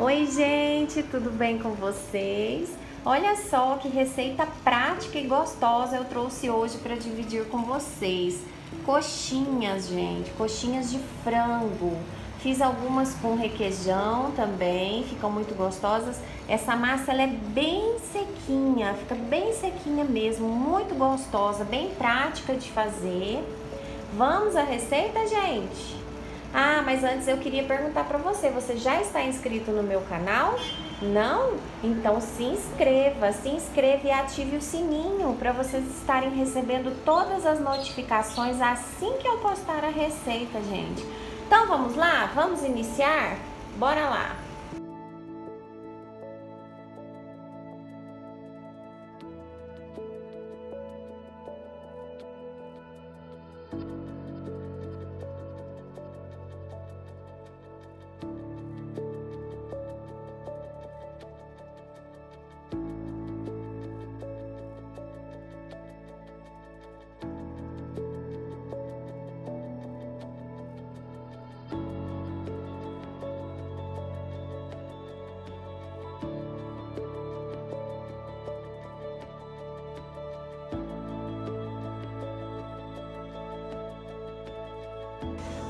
Oi, gente, tudo bem com vocês? Olha só que receita prática e gostosa eu trouxe hoje para dividir com vocês. Coxinhas, gente, coxinhas de frango. Fiz algumas com requeijão também, ficam muito gostosas. Essa massa ela é bem sequinha, fica bem sequinha mesmo, muito gostosa, bem prática de fazer. Vamos à receita, gente? Ah, mas antes eu queria perguntar para você, você já está inscrito no meu canal? Não? Então se inscreva e ative o sininho para vocês estarem recebendo todas as notificações assim que eu postar a receita, gente. Então vamos lá? Vamos iniciar? Bora lá!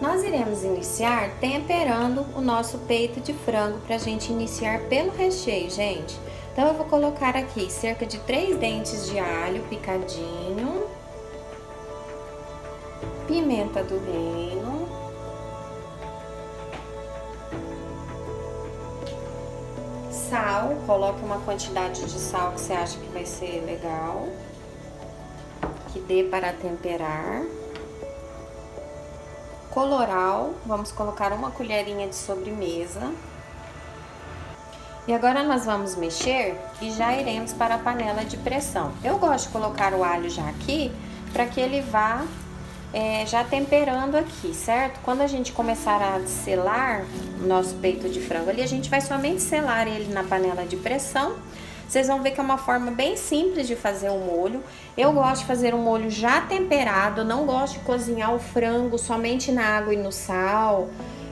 Nós iremos iniciar temperando o nosso peito de frango para a gente iniciar pelo recheio, gente. Então eu vou colocar aqui cerca de 3 dentes de alho picadinho, pimenta do reino, sal, coloque uma quantidade de sal que você acha que vai ser legal, que dê para temperar. Coloral, vamos colocar uma colherinha de sobremesa. E agora nós vamos mexer e já iremos para a panela de pressão. Eu gosto de colocar o alho já aqui, para que ele vá já temperando aqui, certo? Quando a gente começar a selar o nosso peito de frango ali, a gente vai somente selar ele na panela de pressão. Vocês vão ver que é uma forma bem simples de fazer o molho. Eu gosto de fazer um molho já temperado, não gosto de cozinhar o frango somente na água e no sal.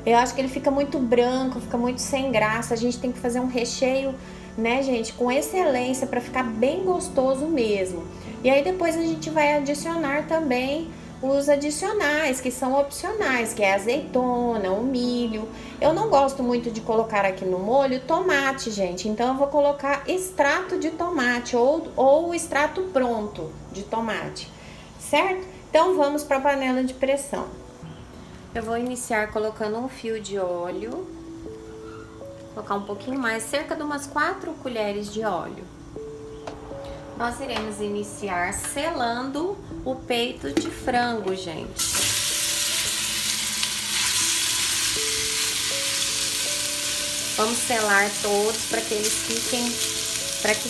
Eu acho que ele fica muito branco, fica muito sem graça. A gente tem que fazer um recheio, né, gente, com excelência para ficar bem gostoso mesmo. E aí depois a gente vai adicionar também os adicionais, que são opcionais, que é a azeitona, o milho. Eu não gosto muito de colocar aqui no molho tomate, gente, então eu vou colocar extrato de tomate ou o extrato pronto de tomate, certo? Então vamos para a panela de pressão. Eu vou iniciar colocando um fio de óleo, colocar um pouquinho mais, cerca de umas 4 colheres de óleo. Nós iremos iniciar selando o peito de frango, gente. Vamos selar todos para que eles fiquem, para que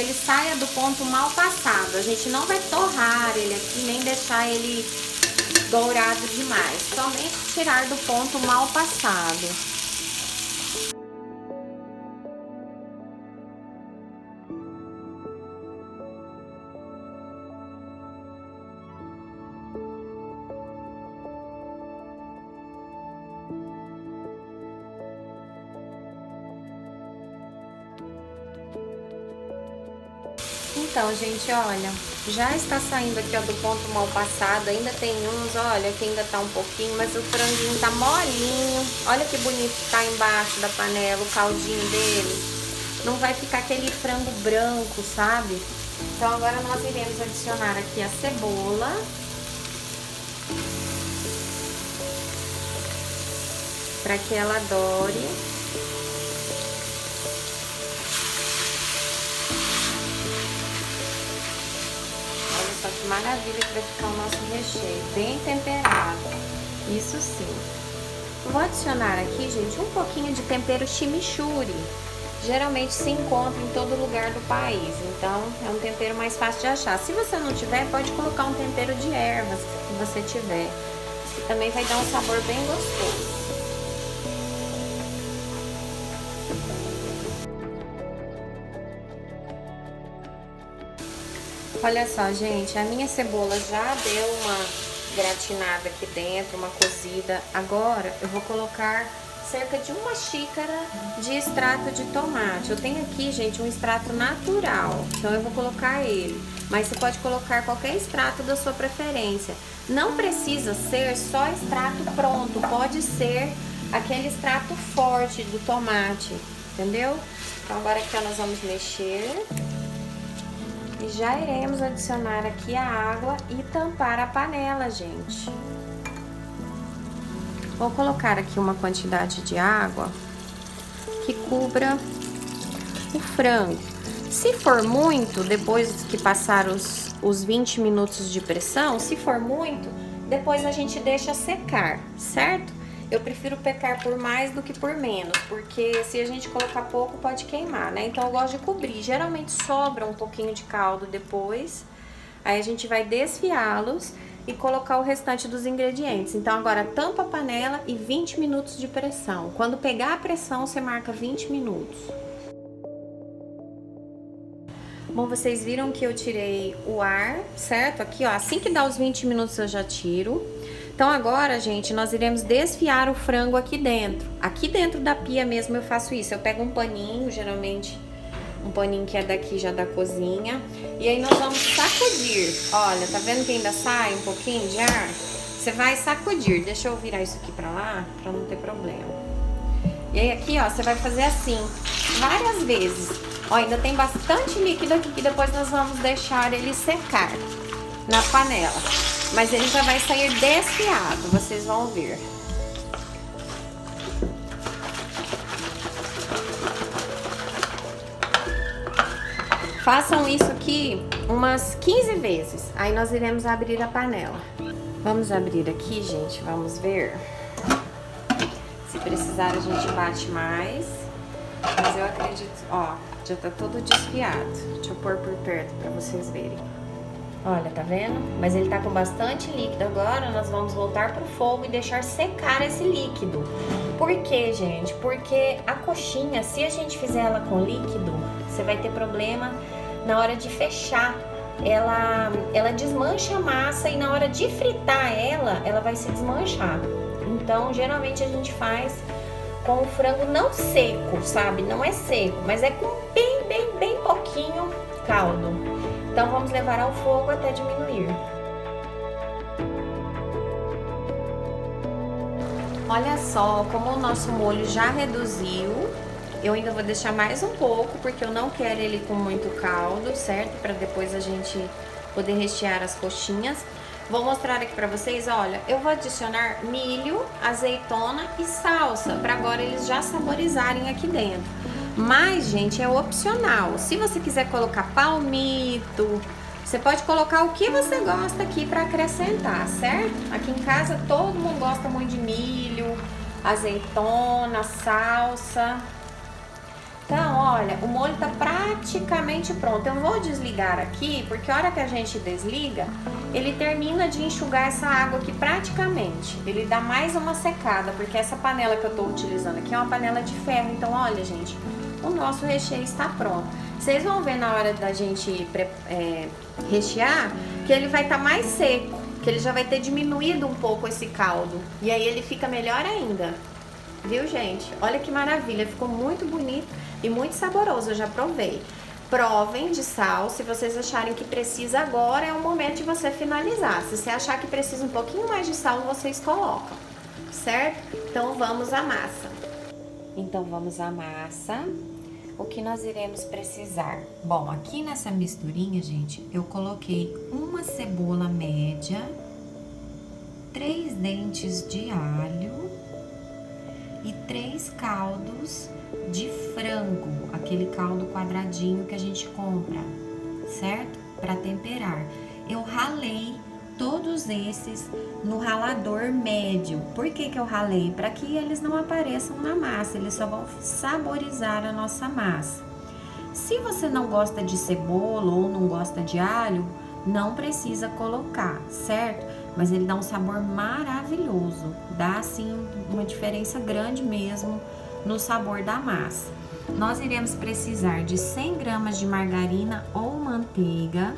ele saia do ponto mal passado. A gente não vai torrar ele aqui, nem deixar ele dourado demais. Somente tirar do ponto mal passado. Então, gente, olha, já está saindo aqui, ó, do ponto mal passado. Ainda tem uns, olha, que ainda tá um pouquinho, mas o franguinho tá molinho. Olha que bonito que tá embaixo da panela, o caldinho dele. Não vai ficar aquele frango branco, sabe? Então, agora nós iremos adicionar aqui a cebola. Para que ela dore. Olha que maravilha que vai ficar o nosso recheio, bem temperado, isso sim. Vou adicionar aqui, gente, um pouquinho de tempero chimichurri. Geralmente se encontra em todo lugar do país, então é um tempero mais fácil de achar. Se você não tiver, pode colocar um tempero de ervas que você tiver, que também vai dar um sabor bem gostoso. Olha só, gente, a minha cebola já deu uma gratinada aqui dentro, uma cozida. Agora eu vou colocar cerca de 1 xícara de extrato de tomate. Eu tenho aqui, gente, um extrato natural, então eu vou colocar ele. Mas você pode colocar qualquer extrato da sua preferência. Não precisa ser só extrato pronto, pode ser aquele extrato forte do tomate, entendeu? Então agora aqui, ó, nós vamos mexer. E já iremos adicionar aqui a água e tampar a panela, gente. Vou colocar aqui uma quantidade de água que cubra o frango. Se for muito, depois que passar os 20 minutos de pressão, se for muito, depois a gente deixa secar, certo? Eu prefiro pecar por mais do que por menos, porque se a gente colocar pouco pode queimar, né? Então eu gosto de cobrir. Geralmente sobra um pouquinho de caldo depois, aí a gente vai desfiá-los e colocar o restante dos ingredientes. Então agora tampa a panela e 20 minutos de pressão. Quando pegar a pressão, você marca 20 minutos. Bom, vocês viram que eu tirei o ar, certo? Aqui, ó, assim que dá os 20 minutos eu já tiro. Então agora, gente, nós iremos desfiar o frango aqui dentro. Aqui dentro da pia mesmo eu faço isso. Eu pego um paninho, geralmente um paninho que é daqui já da cozinha. E aí nós vamos sacudir. Olha, tá vendo que ainda sai um pouquinho de ar? Você vai sacudir. Deixa eu virar isso aqui pra lá, pra não ter problema. E aí aqui, ó, você vai fazer assim, várias vezes. Ó, ainda tem bastante líquido aqui que depois nós vamos deixar ele secar na panela. Mas ele já vai sair desfiado, vocês vão ver. Façam isso aqui umas 15 vezes. Aí nós iremos abrir a panela. Vamos abrir aqui, gente, vamos ver. Se precisar a gente bate mais. Mas eu acredito, ó, já tá todo desfiado. Deixa eu pôr por perto pra vocês verem. Olha, tá vendo? Mas ele tá com bastante líquido. Agora nós vamos voltar pro fogo e deixar secar esse líquido. Por quê, gente? Porque a coxinha, se a gente fizer ela com líquido, você vai ter problema na hora de fechar. Ela desmancha a massa e na hora de fritar ela vai se desmanchar. Então, geralmente a gente faz com o frango não seco, sabe? Não é seco, mas é com bem pouquinho caldo. Então vamos levar ao fogo até diminuir. Olha só como o nosso molho já reduziu. Eu ainda vou deixar mais um pouco, porque eu não quero ele com muito caldo, certo? Para depois a gente poder rechear as coxinhas. Vou mostrar aqui pra vocês, olha, eu vou adicionar milho, azeitona e salsa, para agora eles já saborizarem aqui dentro. Mas, gente, é opcional. Se você quiser colocar palmito, você pode colocar o que você gosta aqui para acrescentar, certo? Aqui em casa todo mundo gosta muito de milho, azeitona, salsa. Então, olha, o molho tá praticamente pronto. Eu vou desligar aqui, porque a hora que a gente desliga, ele termina de enxugar essa água aqui praticamente. Ele dá mais uma secada, porque essa panela que eu tô utilizando aqui é uma panela de ferro. Então, olha, gente, o nosso recheio está pronto. Vocês vão ver na hora da gente rechear que ele vai estar mais seco, que ele já vai ter diminuído um pouco esse caldo. E aí ele fica melhor ainda. Viu, gente? Olha que maravilha, ficou muito bonito e muito saboroso, eu já provei. Provem de sal, se vocês acharem que precisa agora, é o momento de você finalizar. Se você achar que precisa um pouquinho mais de sal, vocês colocam, certo? Então vamos à massa. Então vamos à massa. O que nós iremos precisar? Bom, aqui nessa misturinha, gente, eu coloquei uma cebola média, 3 dentes de alho e 3 caldos de frango, aquele caldo quadradinho que a gente compra, certo? Para temperar. Eu ralei todos esses no ralador médio. Por que que eu ralei? Para que eles não apareçam na massa, eles só vão saborizar a nossa massa. Se você não gosta de cebola ou não gosta de alho, não precisa colocar, certo? Mas ele dá um sabor maravilhoso, dá assim uma diferença grande mesmo no sabor da massa. Nós iremos precisar de 100 gramas de margarina ou manteiga.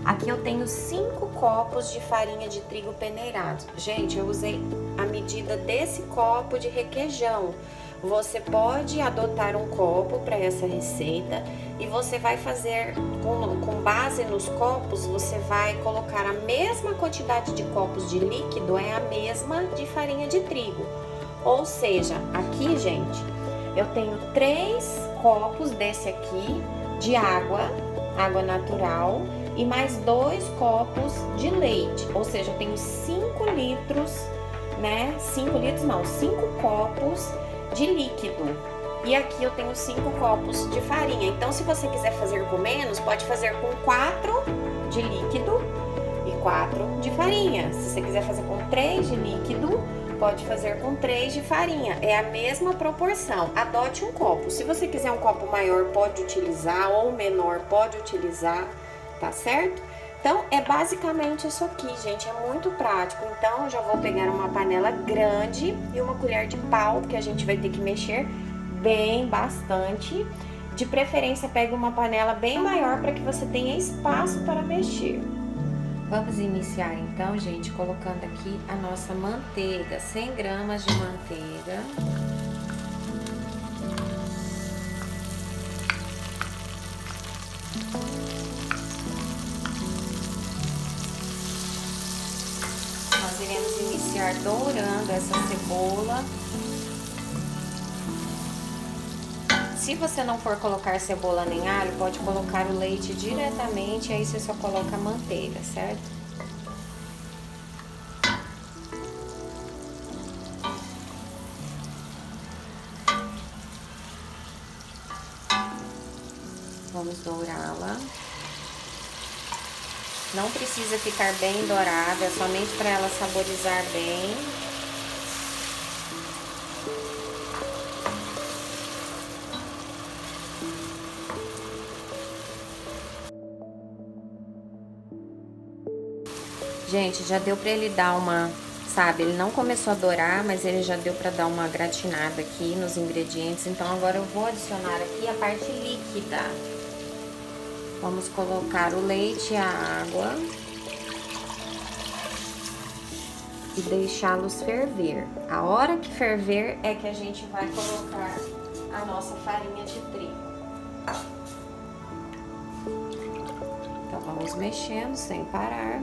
Aqui eu tenho 5 copos de farinha de trigo peneirado. Gente, eu usei a medida desse copo de requeijão. Você pode adotar um copo para essa receita e você vai fazer, com base nos copos, você vai colocar a mesma quantidade de copos de líquido, é a mesma de farinha de trigo. Ou seja, aqui, gente, eu tenho 3 copos desse aqui de água natural e mais 2 copos de leite. Ou seja, eu tenho 5 litros, né? 5 litros não, 5 copos de líquido. E aqui eu tenho 5 copos de farinha. Então, se você quiser fazer com menos, pode fazer com 4 de líquido e 4 de farinha. Se você quiser fazer com 3 de líquido, pode fazer com 3 de farinha. É a mesma proporção. Adote um copo. Se você quiser um copo maior, pode utilizar, ou menor, pode utilizar, tá certo? Então, é basicamente isso aqui, gente. É muito prático. Então, eu já vou pegar uma panela grande e uma colher de pau, porque a gente vai ter que mexer bem bastante. De preferência, pegue uma panela bem maior para que você tenha espaço para mexer. Vamos iniciar então, gente, colocando aqui a nossa manteiga, 100 gramas de manteiga. Nós iremos iniciar dourando essa cebola. Se você não for colocar cebola nem alho, pode colocar o leite diretamente, aí você só coloca a manteiga, certo? Vamos dourá-la. Não precisa ficar bem dourada, é somente para ela saborizar bem. Gente, já deu pra ele dar uma, sabe, ele não começou a dourar, mas ele já deu pra dar uma gratinada aqui nos ingredientes. Então, agora eu vou adicionar aqui a parte líquida. Vamos colocar o leite e a água e deixá-los ferver. A hora que ferver é que a gente vai colocar a nossa farinha de trigo. Então, vamos mexendo sem parar.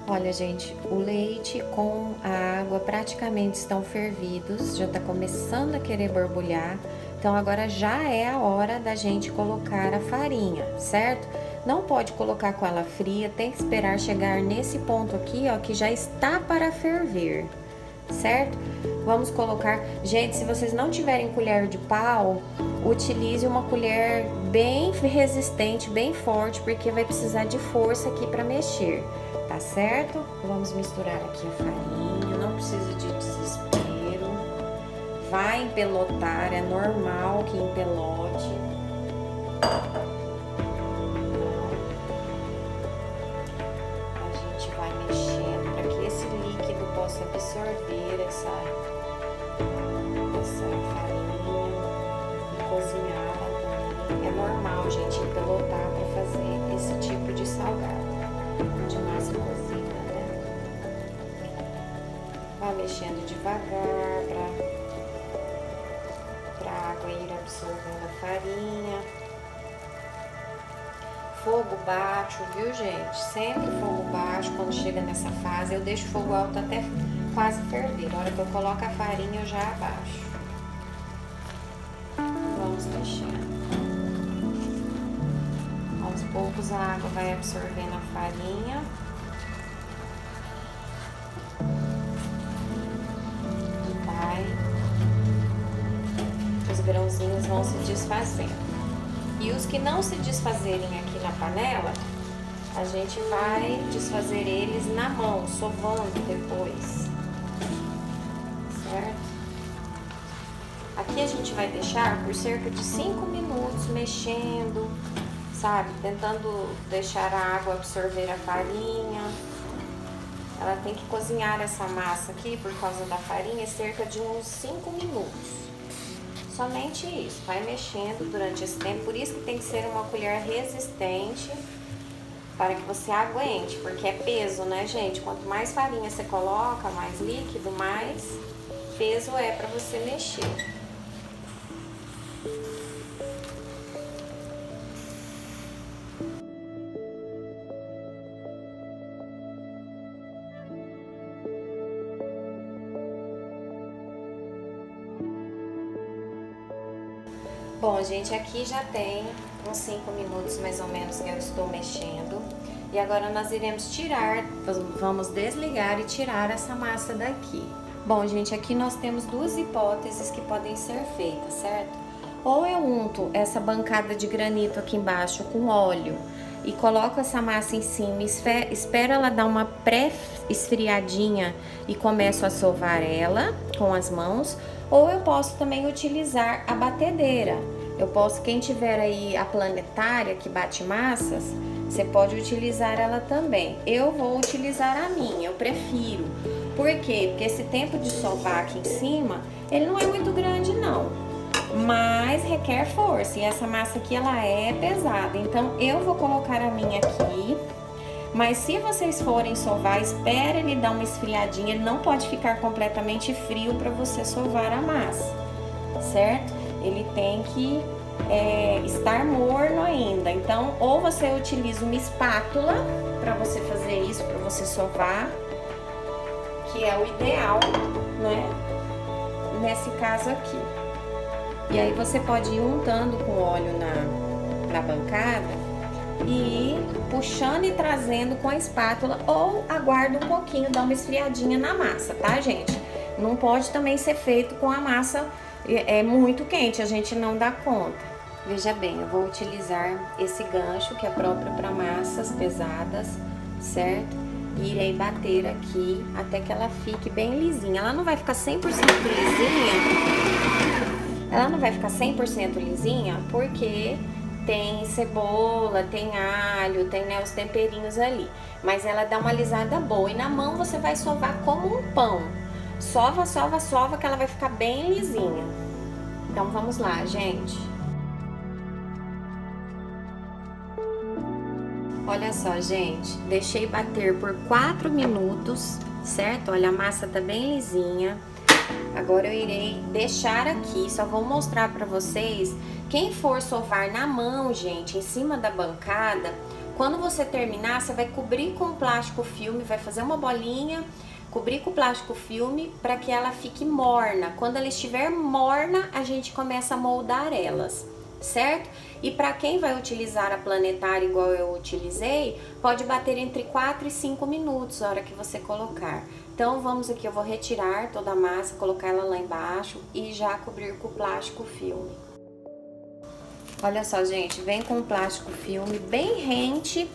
Olha, gente, o leite com a água praticamente estão fervidos, já tá começando a querer borbulhar. Então, agora já é a hora da gente colocar a farinha, certo? Não pode colocar com ela fria, tem que esperar chegar nesse ponto aqui, ó, que já está para ferver, certo? Vamos colocar... Gente, se vocês não tiverem colher de pau, utilize uma colher bem resistente, bem forte, porque vai precisar de força aqui para mexer. Tá certo? Vamos misturar aqui a farinha, não precisa de desespero. Vai empelotar, é normal que empelote. A gente vai mexendo para que esse líquido possa absorver essa farinha e cozinhá-la também. É normal, gente, empelotar para fazer esse tipo de salgado. De massa cozida, né? Vai mexendo devagar para a água ir absorvendo a farinha. Fogo baixo, viu, gente? Sempre fogo baixo. Quando chega nessa fase, eu deixo o fogo alto até quase ferver. Na hora que eu coloco a farinha, eu já abaixo. Vamos mexendo. Aos poucos a água vai absorvendo a farinha. E os grãozinhos vão se desfazendo. E os que não se desfazerem aqui na panela, a gente vai desfazer eles na mão, sovando depois. Certo? Aqui a gente vai deixar por cerca de 5 minutos mexendo, sabe? Tentando deixar a água absorver a farinha. Ela tem que cozinhar essa massa aqui, por causa da farinha, cerca de uns 5 minutos. Somente isso, vai mexendo durante esse tempo, por isso que tem que ser uma colher resistente para que você aguente, porque é peso, né, gente? Quanto mais farinha você coloca, mais líquido, mais peso é para você mexer. Bom, gente, aqui já tem uns 5 minutos mais ou menos que eu estou mexendo. E agora nós iremos tirar, vamos desligar e tirar essa massa daqui. Bom, gente, aqui nós temos duas hipóteses que podem ser feitas, certo? Ou eu unto essa bancada de granito aqui embaixo com óleo e coloco essa massa em cima, espero ela dar uma pré-esfriadinha e começo a sovar ela com as mãos. Ou eu posso também utilizar a batedeira. Eu posso, quem tiver aí a planetária que bate massas, você pode utilizar ela também. Eu vou utilizar a minha, eu prefiro. Por quê? Porque esse tempo de sovar aqui em cima, ele não é muito grande não, mas requer força. E essa massa aqui, ela é pesada, então eu vou colocar a minha aqui. Mas se vocês forem sovar, espere ele dar uma esfriadinha, ele não pode ficar completamente frio para você sovar a massa, certo? Ele tem que estar morno ainda. Então, ou você utiliza uma espátula para você fazer isso, para você sovar, que é o ideal, né? Nesse caso aqui. E aí você pode ir untando com óleo na bancada e ir puxando e trazendo com a espátula, ou aguarda um pouquinho, dá uma esfriadinha na massa, tá, gente? Não pode também ser feito com a massa muito quente, a gente não dá conta. Veja bem, eu vou utilizar esse gancho que é próprio para massas pesadas, certo? E irei bater aqui até que ela fique bem lisinha. Ela não vai ficar 100% lisinha, porque tem cebola, tem alho, tem, né, os temperinhos ali. Mas ela dá uma alisada boa. E na mão você vai sovar como um pão. Sova, sova, sova, que ela vai ficar bem lisinha. Então vamos lá, gente. Olha só, gente. Deixei bater por 4 minutos, certo? Olha, a massa tá bem lisinha. Agora eu irei deixar aqui, só vou mostrar pra vocês. Quem for sovar na mão, gente, em cima da bancada, quando você terminar, você vai cobrir com plástico filme, vai fazer uma bolinha, cobrir com plástico filme para que ela fique morna. Quando ela estiver morna, a gente começa a moldar elas, certo? E para quem vai utilizar a planetária igual eu utilizei, pode bater entre 4 e 5 minutos a hora que você colocar. Então vamos aqui, eu vou retirar toda a massa, colocar ela lá embaixo e já cobrir com o plástico filme. Olha só, gente, vem com o plástico filme bem rente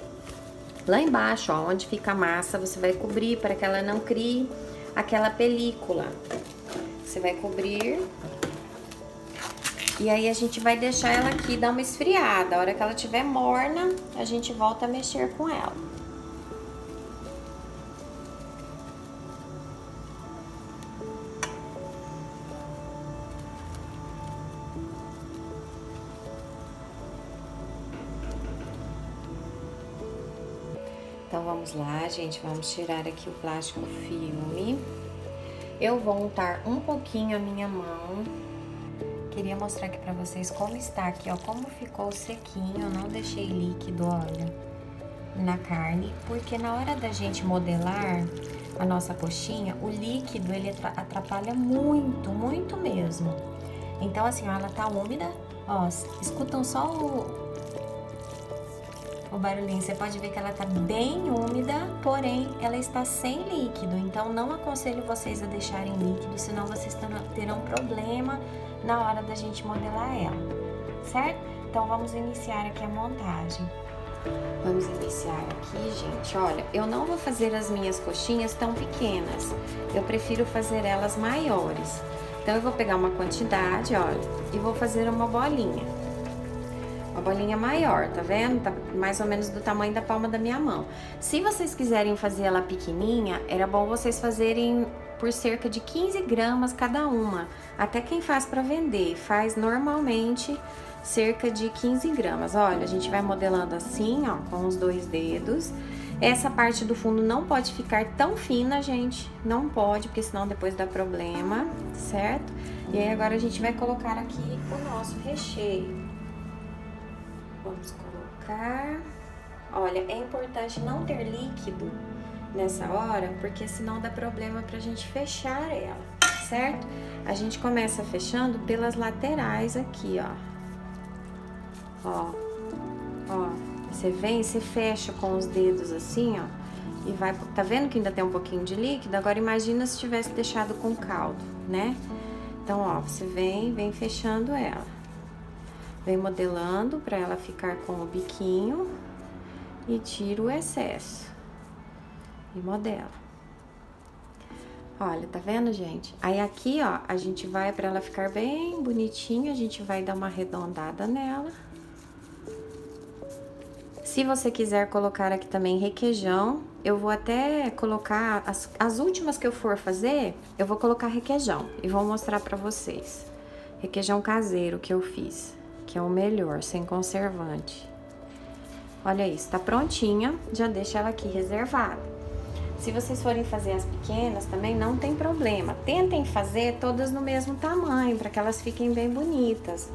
lá embaixo, ó, onde fica a massa, você vai cobrir para que ela não crie aquela película. Você vai cobrir e aí a gente vai deixar ela aqui dar uma esfriada. A hora que ela estiver morna, a gente volta a mexer com ela. Então vamos lá, gente, vamos tirar aqui o plástico filme. Eu vou untar um pouquinho a minha mão. Queria mostrar aqui pra vocês como está aqui, ó, como ficou sequinho. Eu não deixei líquido, olha, na carne, porque na hora da gente modelar a nossa coxinha, o líquido, ele atrapalha muito, muito mesmo. Então assim, ó, ela tá úmida, ó, escutam só o barulhinho, você pode ver que ela tá bem úmida, porém ela está sem líquido, então não aconselho vocês a deixarem líquido, senão vocês terão problema na hora da gente modelar ela, certo? Então vamos iniciar aqui a montagem. Vamos iniciar aqui, gente, olha, eu não vou fazer as minhas coxinhas tão pequenas, eu prefiro fazer elas maiores. Então eu vou pegar uma quantidade, olha, e vou fazer uma bolinha. Uma bolinha maior, tá vendo? Tá mais ou menos do tamanho da palma da minha mão. Se vocês quiserem fazer ela pequenininha, era bom vocês fazerem por cerca de 15 gramas cada uma. Até quem faz para vender, faz normalmente cerca de 15 gramas. Olha, a gente vai modelando assim, ó, com os 2 dedos. Essa parte do fundo não pode ficar tão fina, gente. Não pode, porque senão depois dá problema, certo? E aí agora a gente vai colocar aqui o nosso recheio. Vamos colocar... Olha, é importante não ter líquido nessa hora, porque senão dá problema pra gente fechar ela, certo? A gente começa fechando pelas laterais aqui, ó. Ó, você vem, você fecha com os dedos assim, ó, e vai... Tá vendo que ainda tem um pouquinho de líquido? Agora imagina se tivesse deixado com caldo, né? Então, ó, você vem fechando ela. Vem modelando pra ela ficar com o biquinho e tira o excesso. E modela. Olha, tá vendo, gente? Aí aqui, ó, a gente vai, pra ela ficar bem bonitinha, a gente vai dar uma arredondada nela. Se você quiser colocar aqui também requeijão, eu vou até colocar, as últimas que eu for fazer, eu vou colocar requeijão e vou mostrar pra vocês. Requeijão caseiro que eu fiz, que é o melhor, sem conservante. Olha isso, tá prontinha, já deixa ela aqui reservada. Se vocês forem fazer as pequenas também, não tem problema. Tentem fazer todas no mesmo tamanho, para que elas fiquem bem bonitas,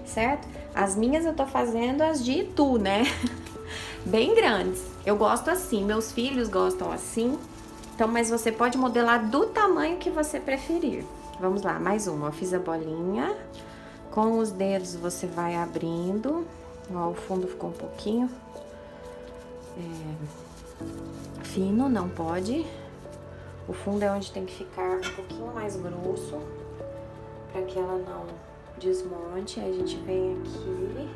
certo? As minhas eu tô fazendo as de Itu, né? Bem grandes. Eu gosto assim, meus filhos gostam assim. Então, mas você pode modelar do tamanho que você preferir. Vamos lá, mais uma. Eu fiz a bolinha. Com os dedos você vai abrindo. Ó, o fundo ficou um pouquinho fino, não pode. O fundo é onde tem que ficar um pouquinho mais grosso, para que ela não desmonte. Aí a gente vem aqui,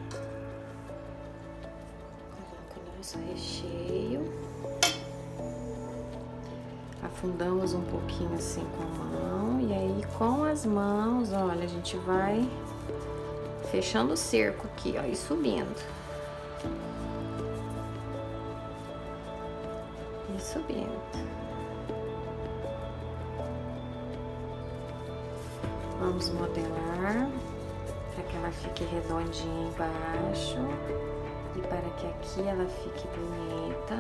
coloca o nosso recheio, afundamos um pouquinho assim com a mão, e aí com as mãos, olha, a gente vai fechando o cerco aqui, ó, e subindo. E subindo. Vamos modelar para que ela fique redondinha embaixo e para que aqui ela fique bonita.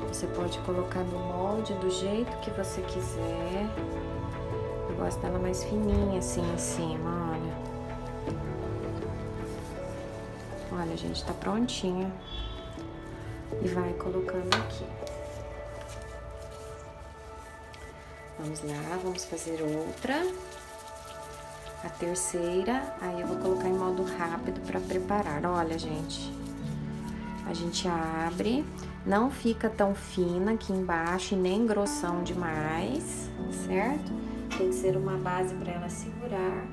Você pode colocar no molde do jeito que você quiser. Eu gosto dela mais fininha assim em cima, olha. Olha, gente, tá prontinha. E vai colocando aqui. Vamos lá, vamos fazer outra. A terceira, aí eu vou colocar em modo rápido para preparar. Olha, gente, a gente abre, não fica tão fina aqui embaixo e nem grossão demais, certo? Tem que ser uma base para ela segurar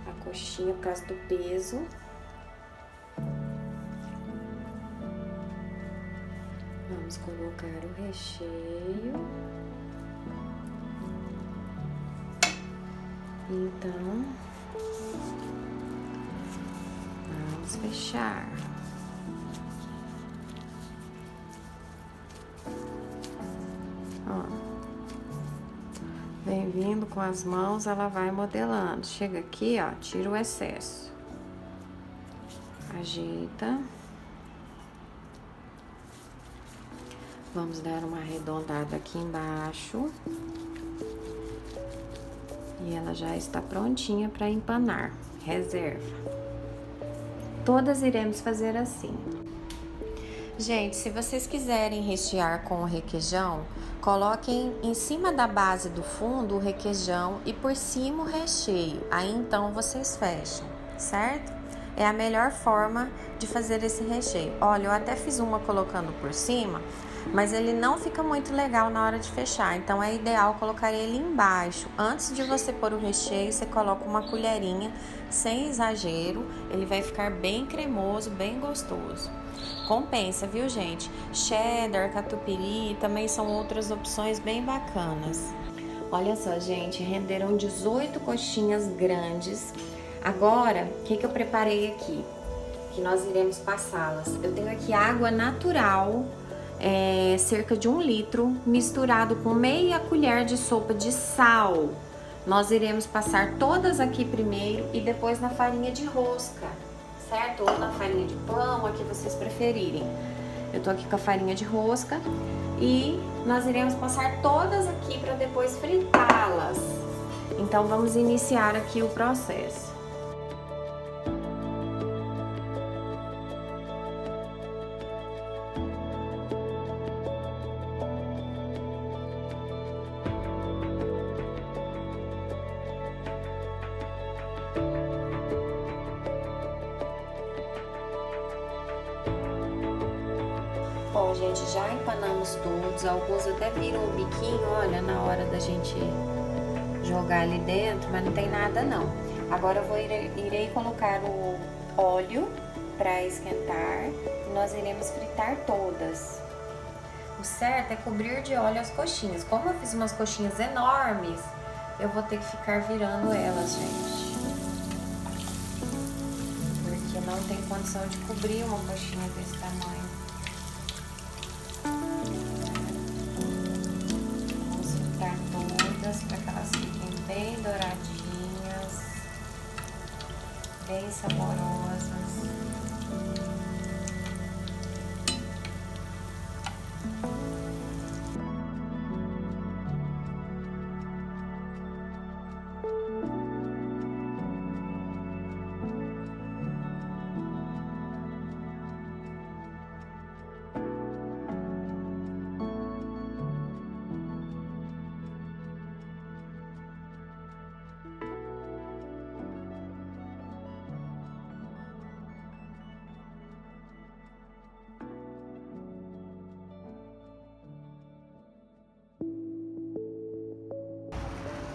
a coxinha por causa do peso. Vamos colocar o recheio. Então, vamos fechar. Ó, vem vindo com as mãos, ela vai modelando. Chega aqui, ó, tira o excesso. Ajeita. Vamos dar uma arredondada aqui embaixo. E ela já está prontinha para empanar. Reserva. Todas iremos fazer assim. Gente, se vocês quiserem rechear com o requeijão, coloquem em cima da base do fundo o requeijão e por cima o recheio. Aí então vocês fecham, certo? É a melhor forma de fazer esse recheio. Olha, eu até fiz uma colocando por cima, mas ele não fica muito legal na hora de fechar. Então é ideal colocar ele embaixo. Antes de você pôr o recheio, você coloca uma colherinha, sem exagero. Ele vai ficar bem cremoso, bem gostoso. Compensa, viu, gente? Cheddar, catupiry, também são outras opções bem bacanas. Olha só, gente, renderam 18 coxinhas grandes. Agora, o que eu preparei aqui? Que nós iremos passá-las. Eu tenho aqui água natural cerca de 1 litro, misturado com meia colher de sopa de sal. Nós iremos passar todas aqui primeiro e depois na farinha de rosca, certo? Ou na farinha de pão, a que vocês preferirem. Eu tô aqui com a farinha de rosca e nós iremos passar todas aqui para depois fritá-las. Então vamos iniciar aqui o processo. Bom, gente, já empanamos todos, alguns até viram o biquinho, olha, na hora da gente jogar ali dentro, mas não tem nada não. Agora eu irei colocar o óleo para esquentar e nós iremos fritar todas. O certo é cobrir de óleo as coxinhas. Como eu fiz umas coxinhas enormes, eu vou ter que ficar virando elas, gente. Porque não tem condição de cobrir uma coxinha desse tamanho. Para que elas fiquem bem douradinhas, bem saborosas.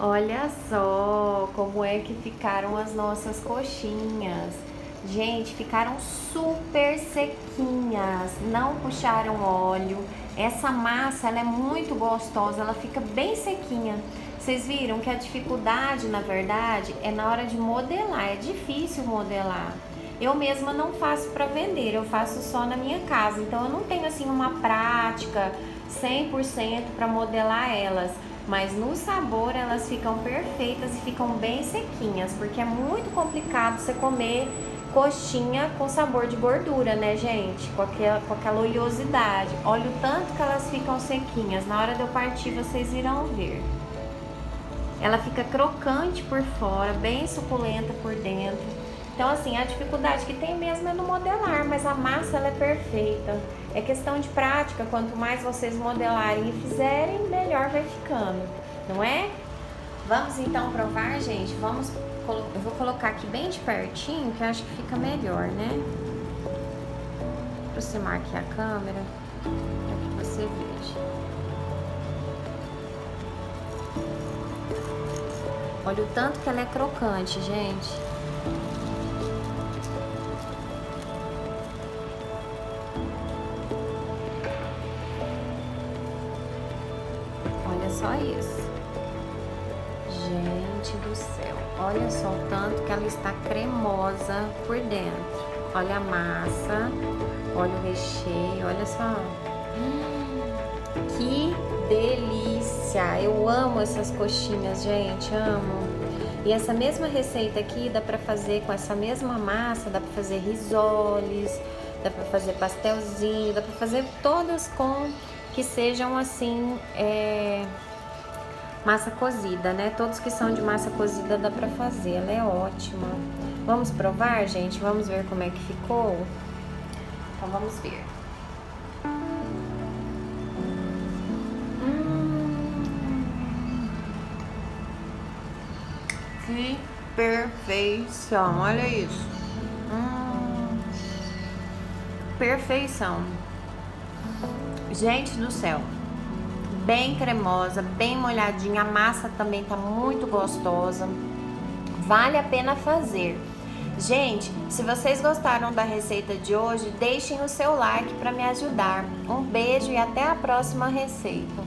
Olha só como é que ficaram as nossas coxinhas. Gente, ficaram super sequinhas, não puxaram óleo. Essa massa, ela é muito gostosa, ela fica bem sequinha. Vocês viram que a dificuldade, na verdade, é na hora de modelar, é difícil modelar. Eu mesma não faço para vender, eu faço só na minha casa, então eu não tenho assim uma prática 100% para modelar elas. Mas no sabor elas ficam perfeitas e ficam bem sequinhas, porque é muito complicado você comer coxinha com sabor de gordura, né, gente? Com aquela oleosidade. Olha o tanto que elas ficam sequinhas. Na hora de eu partir, vocês irão ver. Ela fica crocante por fora, bem suculenta por dentro. Então, assim, a dificuldade que tem mesmo é no modelar, mas a massa, ela é perfeita. É questão de prática, quanto mais vocês modelarem e fizerem, melhor vai ficando, não é? Vamos então provar, gente? Eu vou colocar aqui bem de pertinho, que eu acho que fica melhor, né? Vou aproximar aqui a câmera, para que você veja. Olha o tanto que ela é crocante, gente. Olha só isso. Gente do céu. Olha só o tanto que ela está cremosa por dentro. Olha a massa. Olha o recheio. Olha só. Que delícia. Eu amo essas coxinhas, gente. Amo. E essa mesma receita aqui dá pra fazer com essa mesma massa. Dá pra fazer risoles. Dá pra fazer pastelzinho. Dá pra fazer todas com... que sejam assim, massa cozida, né? Todos que são de massa cozida dá pra fazer, ela é ótima. Vamos provar, gente? Vamos ver como é que ficou? Então vamos ver. Que perfeição, olha isso. Perfeição. Gente do céu, bem cremosa, bem molhadinha, a massa também tá muito gostosa, vale a pena fazer. Gente, se vocês gostaram da receita de hoje, deixem o seu like para me ajudar. Um beijo e até a próxima receita.